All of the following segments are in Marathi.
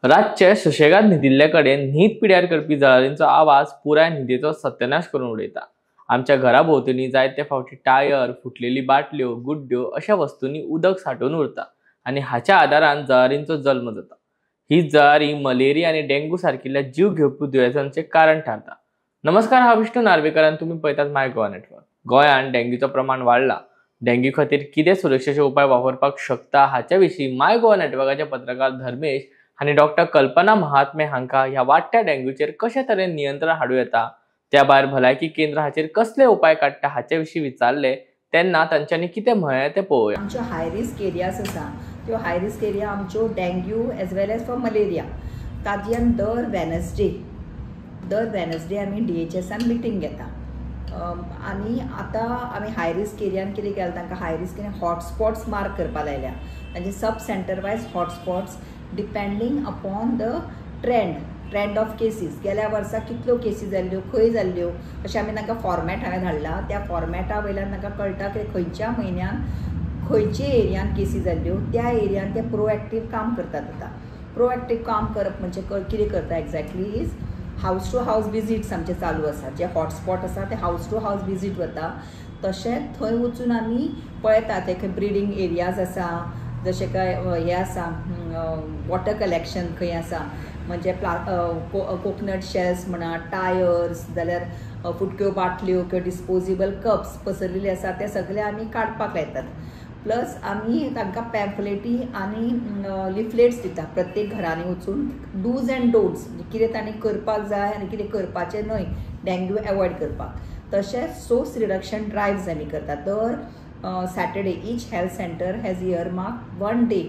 रातचे सुशेगाद न्हिदिल्ले कडेन न्हीद पिड्यार करपी जळारींचो आवाज पुराय न्हिदेचो सत्यानाश करून उडयता। आमच्या घरा भोंवतणी जायते फावटी टायर, फुटलेली बाटल्यो, गुड्ड्यो अशा वस्तूंनी उदक साठून उरता आनी हाच्या आदारान जळारींचो जल्म जाता। ही जळारी मलेरिया आनी डेंग्यू सारकिल्ल्या जीव घेवपी दुयेंसांचे कारण ठरता। नमस्कार, हांव विष्णू नार्वेकर आनी तुमी पळयतात माय गोवा नेटवर्क। गोंयांत डेंग्यूचो प्रमाण वाडला। डेंग्यू खातीर कितें सुरक्षेचे उपाय वापरपाक शकता हाच्या विशीं माय गोवा नेटवर्काचे पत्रकार धर्मेश आणि डॉक्टर कल्पना महात्मे हांकां ह्या वाडट्या डेंग्यूचेर कशे तरेन नियंत्रण हाडूं येता, त्या भायर भलायकी केंद्र हाचेर कसले उपाय काडटा हाचे विशीं विचारले तेन्ना तांच्यांनी कितें म्हळें तें पळोवया। आमच्यो हाय रिस्क एरियाज आसा त्यो हाय रिस्क एरिया आमच्यो dengue as well as for malaria. ताज्यान दर वेनसडे आमी DHSान मिटींग घेता आनी आतां आमी हाय रिस्क एरियान कितें केलां, तांकां हाय रिस्क हॉटस्पॉट्स मार्क करपा लायल्या, तांचे sub centre wise hotspots depending upon the trend of cases. गेल्या वर्सा कितल्यो केसी जाल्ल्यो, खंय जाल्ल्यो, अशें आमी तांकां फॉर्मॅट हांवें धाडला। त्या फॉर्मॅटा वयल्यान तांकां कळटा की खंयच्या म्हयन्यान खंयचे एरियान केसी जाल्ल्यो, त्या एरियान ते प्रोएक्टीव काम करतात। आतां प्रोएक्टीव काम करप म्हणजे कितें करता एक्झॅक्टली इज हावस टू हावस विजीट्स आमचे चालू आसा। जे हॉटस्पॉट आसा ते हावस टू हावस विजीट वता, तशेंच थंय वचून आमी पळयता ते खंय ब्रिडींग एरियाज आसा, जशें काय हे आसा वॉटर कलेक्शन खंय आसा, म्हणजे कोकोनट शेल्स म्हणा, टायर्स, जाल्यार फुटक्यो बाटल्यो किंवा डिस्पोजेबल कप्स पसरलेले आसा ते सगळे आमी काडपाक लायतात। प्लस आमी तांकां पॅम्फलेटी आनी लिफलेट्स दिता प्रत्येक घरांनी वचून डूज एंड डोंट्स, कितें तांणी करपाक जाय आनी कितें करपाचें न्हय डेंग्यू एवॉयड करपाक। तशेंच सोर्स रिडक्शन ड्रायव्स आमी करतात। दर Saturday each health center has earmarked one day,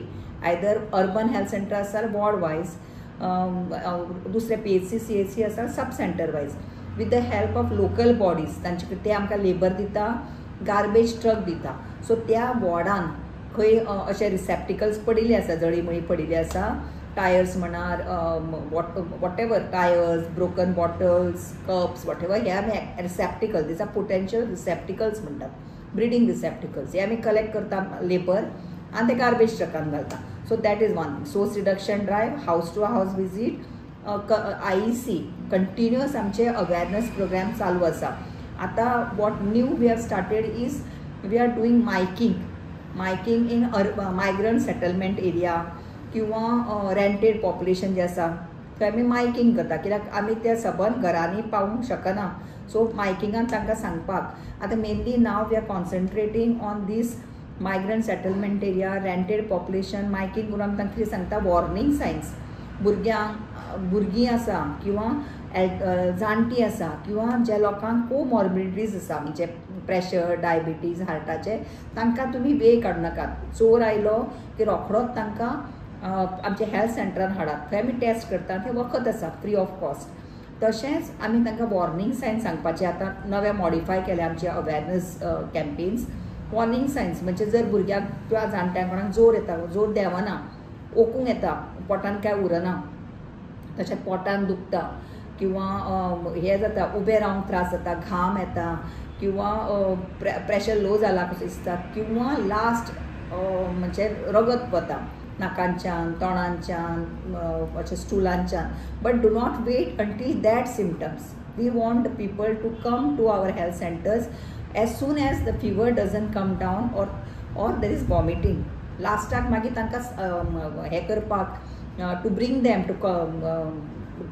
either urban health center आसा ward wise, दुसरे PHC CHC आसा sub centre wise, with the help of local bodies। तांचे ते आमकां लेबर दिता, गार्बेज ट्रक दिता। सो त्या वॉर्डान खंय अशे रिसेप्टिकल्स पडिल्ले आसा, जळीमळी पडिल्ली आसा, टायर्स म्हणा, whatever tyres, broken bottles, cups, whatever, हे आमी रिसेप्टिकल, दिस आर पोटेन्शियल रिसेप्टिकल्स म्हणटात, ब्रिडींग रिसेप्टिकल्स, हे आमी कलेक्ट करता लेबर आनी ते गार्बेज ट्रकान घालता। So that is one source reduction drive, house to house visit, IEC continuous आमचे अवेरनेस प्रोग्राम चालू आसा। आतां what new we have started is we are doing miking in migrant settlement area किंवा रेंटेड पॉप्युलेशन जे आसा थंय आमी मायकिंग करता, कित्याक आमी ते सबंद घरांनी पावूंक शकना। सो मायकिंगान तांकां सांगपाक आतां mainly now we are concentrating on these migrant settlement area, rented population. Miking करून आमी तांकां कितें सांगता, वॉर्निंग सायन्स, भुरगीं आसा किंवा जाणटी आसा किंवा ज्या लोकांक कोमॉर्बिडिटीज आसा, म्हणजे प्रेशर, डायबिटीज, हार्टाचे, तांकां तुमी वेळ काडूं नाकात। चोर आयलो की रोखडोच तांकां आमच्या हेल्थ सेंटरान हाडात, थंय आमी टेस्ट करता, ते वखद आसा फ्री ऑफ कॉस्ट। तशेंच आमी तांकां वॉर्निंग सायन्स सांगपाचें आतां नवे मॉडिफाय केले आमचे अवेरनेस कॅम्पेन्स। वॉर्निंग सायन्स म्हणजे जर भुरग्याक किंवा जाणट्यांक कोणाक जोर येता, जोर देवना, ओकूंक येता, पोटान कांय उरना, तशेंच पोटान दुखता किंवा हे जाता, उबें रावंक त्रास जाता, घाम येता किंवा प्रेशर लो जाला कशें दिसता, किंवा लास्ट म्हणजे रगत वता नाकांच्यान, तोंडांच्यान, अशें स्टुलांच्यान। But do not wait until that symptoms. We want people to come to our health centres as soon as the fever doesn't come down or there is vomiting. लास्टाक मागीर तांकां हे करपाक to bring them to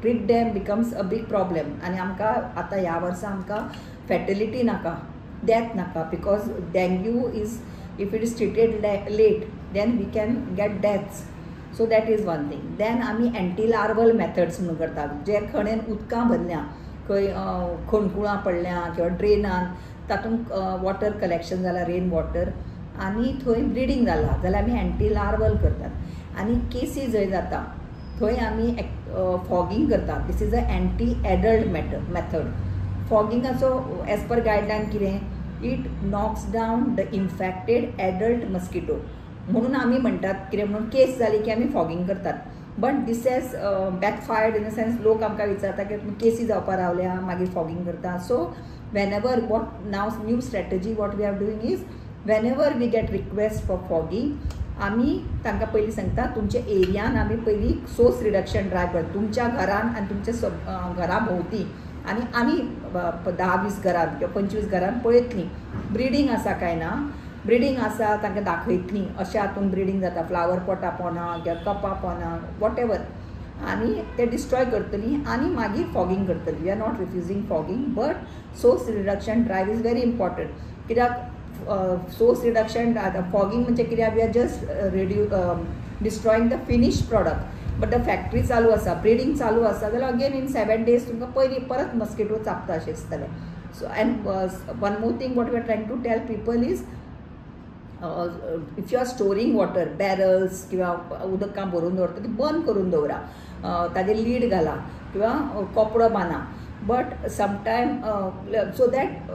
treat them becomes a big problem. आनी आमकां आतां ह्या वर्सा आमकां फॅटिलिटी नाका, डेथ नाका, because dengue is if it is treated late then we can get deaths। so that is one thing। then आमी एंटी लार्वल मेथड्स म्हणून करतात, जे खणेन उदकां भरल्या, खंय खणकुळां पडल्या किंवा ड्रेनान, तातूंत वॉटर कलेक्शन जालां, रेन वॉटर, आनी थंय ब्रिडींग जालां जाल्यार आमी एंटी लार्वल करतात। आनी केसी जंय जाता थंय आमी फॉगिंग करतात। This is a anti adult method. फॉगिंगाचो एज पर गायडलायन कितें, it knocks down the infected adult mosquito म्हणून आमी म्हणटात, कितें म्हणून केस जाली की आमी फॉगिंग करतात। But this has backfired in the sense, लोक आमकां विचारता की केसी जावपा रावल्या मागीर फॉगिंग करता। So whenever what now new strategy what we are doing is whenever we get request for fogging आमी तांकां पयलीं सांगता तुमच्या एरियान आमी पयलीं सोर्स रिडक्शन ड्रायव करता तुमच्या घरान आनी तुमच्या घरा भोंवती आनी 10-20 घरां किंवा 25 घरान पळयतलीं ब्रिडींग आसा काय ना. ब्रिडींग आसा तांकां दाखयतलीं अशें हातून ब्रिडींग जाता फ्लावर पॉटा पोंदा किंवा कपा पोंदा वॉट एवर आनी ते डिस्ट्रॉय करतलीं आनी मागीर फॉगींग करतलीं. We are not refusing fogging but source reduction drive is very important. कित्याक सोर्स रिडक्शन फॉगींग म्हणजे कित्याक we are just destroying the finished product but the factory चालू आसा ब्रिडींग चालू आसा जाल्यार अगेन इन 7 days तुमकां पयलीं परत मस्किटो चाबता अशें दिसतलें. So and one more thing what we are trying to tell people is if you are storing water barrels किंवा उदकां भरून दवरता ती बंद करून दवरा ताजेर लीड घाला किंवा कपडो Banda. But sometime so that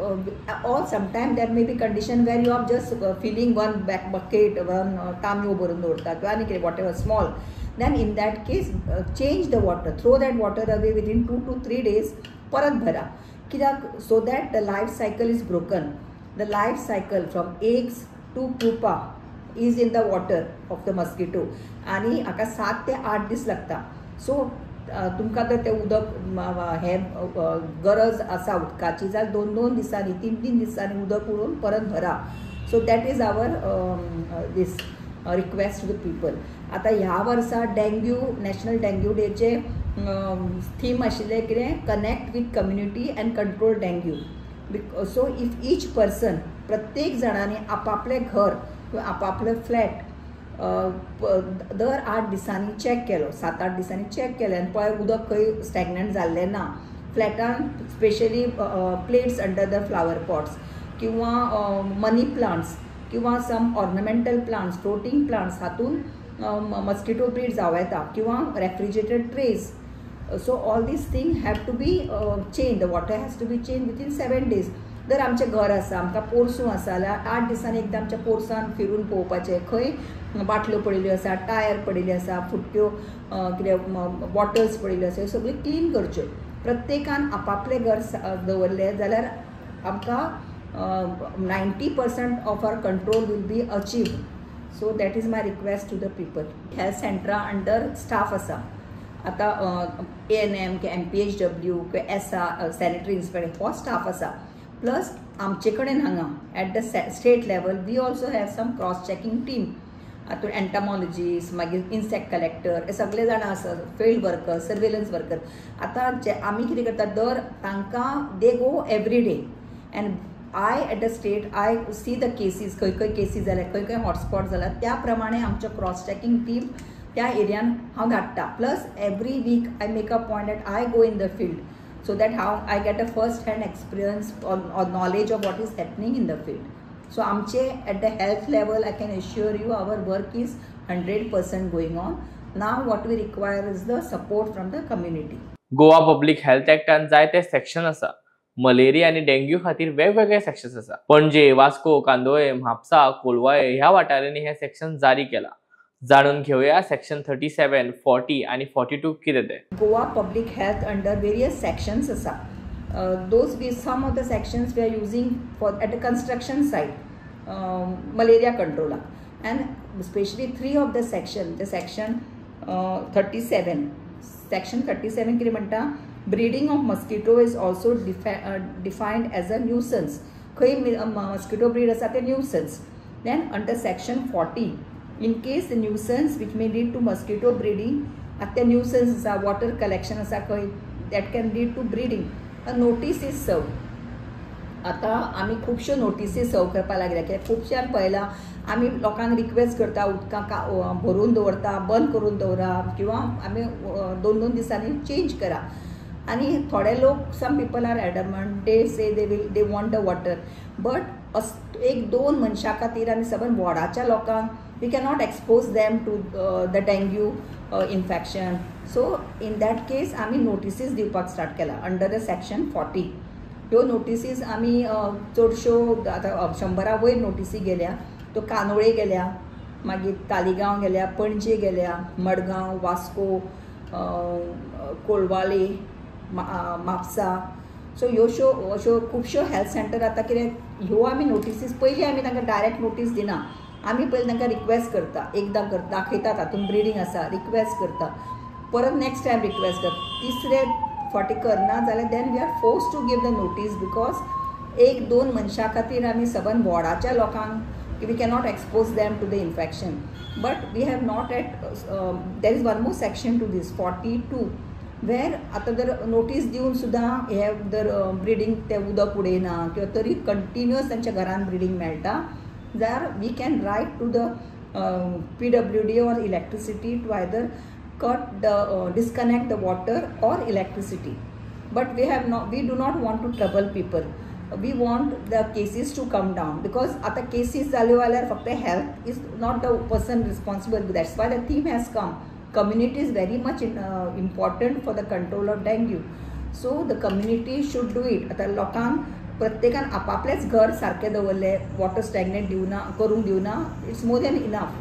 or sometime there may be condition where you are just filling one bucket one tamyo bharun dorta kiva whatever small, then in that case change the water, throw that water away within 2 to 3 days parat bhara kidak so that the life cycle is broken. The life cycle from eggs to pupa is in the water of the mosquito आणि हाका 7 ते 8 दीस लागता. सो तुमकां जर तें उदक हे गरज आसा उदकाची जाल्यार 2-2 दिसांनी 3-3 दिसांनी उदक उडोवन परत भरा. So that is our this request to the people. आतां ह्या वर्सा डेंग्यू नॅशनल डेंग्यू डेचे थीम आशिल्लें कितें connect with community and control dengue. So if each person प्रत्येक जाणांनी आपापलें घर किंवा आपआपलें फ्लॅट दर 8 दिसांनी चॅक केलो 7-8 दिसांनी चॅक केलें आनी पळय उदक खंय स्टॅग्नंट जाल्लें ना. फ्लॅटान specially plates under the flower pots किंवा मनी प्लांट्स किंवा some ornamental plants floating plants हातून मस्किटो ब्रीड जावं येता किंवा refrigerated trays. So all these thing have to be change. The water has to be change within 7 days. जर आमचें घर आसा आमकां पोरसूं आसा जाल्यार 8 दिसांनी एकदां आमच्या पोरसांत फिरून पळोवपाचें खंय बाटल्यो पडिल्ल्यो आसा टायर पडिल्ले आसा फुट्ट्यो कितें बॉटल्स पडिल्ल्यो आसा ह्यो सगळ्यो क्लीन करच्यो. प्रत्येकान आपापलें घर दवरलें जाल्यार आमकां 90% of our control will be achieve. So that is my request to the people. Health सेंटरा अंडर स्टाफ आसा आतां ANM MPHW ESA sanitary inspector हो स्टाफ आसा. प्लस आमचे कडेन हांगा at the state level we also have some cross checking team. हातून एंटामॉलॉजिस्ट मागीर इन्सेक्ट कलेक्टर हे सगळे जाणां आसा फिल्ड वर्कर सर्वेलन्स वर्कर. आतां जे आमी कितें करता दर तांकां they go every day and I at the state I see the cases खंय खंय केसीस जाल्यार खंय खंय हॉटस्पॉट जाला त्या प्रमाणे आमचो क्रॉस चॅकींग टीम त्या एरियान हांव धाडटा. Plus every week I make a point that I go in the field so that how I get a first hand experience or knowledge of what is happening in the field. So amche at the health level I can assure you our work is 100% going on. Now what we require is the support from the community. Goa public health एक्टान जायते सेक्शन आसा. मलेरिया आणि डेंग्यू खातीर वेगवेगळे सेक्शन्स आसा. पणजे वास्को कांदोळे म्हापसा कोलवाळे ह्या वाठारांनी हे सेक्शन जारी केला. जाणून घेऊया सेक्शन 37, 40 आणि 42 कितें ते. Goa public health under various sections आसा. Those we some of the sections we are using for at the construction site malaria कंट्रोलाक and specially 3 of the section the section 37. Section 37 कितें म्हणटा breeding of mosquito is also defined as a nuisance. खंय मस्किटो ब्रीड आसा ते nuisance. Then under section 40 in case the nuisance which may lead to mosquito breeding at the nuisance is a water collection asa koi that can lead to breeding a notice is served. आता आमी खुबश्यो नोटिसीस सर्व करपाक लागल्या कित्याक खुबश्यान पळयलां आमी लोकांक रिक्वेस्ट करता उदकां भरून दवरता बंद करून दवरा किंवा आमी 2-2 दिसांनी चेंज करा. आणि थोडे लोक some people are adamant they say they want the water but 1-2 मनशां खातीर आनी सबन वॉर्डाच्या लोकांक we cannot expose them to the dengue infection. So in that case आमी notices दिवपाक स्टार्ट केला under the section 40. ह्यो notices आमी चडश्यो आतां 100 वयर नोटिसी गेल्या. तो कानोळे गेल्या मागीर तालिगांव गेल्या पणजे गेल्या मडगांव वास्को कोलवाळे म्हापसा. सो ह्यो अश्यो खुबश्यो हेल्थ सेंटर आतां कितें ह्यो आमी नोटिसीस पयलीं आमी तांकां डायरेक्ट नोटीस दिना आमी पयलीं तांकां रिक्वेस्ट करता, एकदां दाखयता तातूंत ब्रिडींग आसा, रिक्वेस्ट करता, परत नेक्स्ट टायम रिक्वेस्ट करता, तिसरे फावटी करना जाल्यार then we are force to give the notice, because एक दोन मनशां खातीर आमी सबंद वॉर्डाच्या लोकांक we cannot expose them to the infection. But we have not at there is one more section to these 42 वेर आतां जर नोटीस दिवन सुद्दां हे जर ब्रिडींग ते उदक उडयना किंवा तरी कंटिन्युअस तांच्या घरान ब्रिडींग मेळटा जाल्यार we can write to the PWD or electricity to either disconnect the water or electricity. But we do not want to trouble people. We want the cases to come down, because आता cases जाल्यो जाल्यार फक्त health is not the person responsible. That's why the theme has come. Community is very much important for the control of dengue. So the community should do it. आता लोकांक प्रत्येकान आपापलेच घर सारके दवरले, वॉटर स्टॅग्नेट दिवना करूंक दिवना, it's more than enough.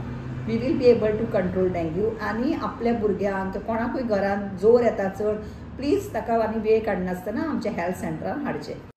We will be able to control dengue. आनी आपल्या भुरग्यांक कोणाकूय घरान जोर येता चड, प्लीज ताका आनी वेळ काडनासतना आमच्या हेल्थ सेंटरान हाडचें.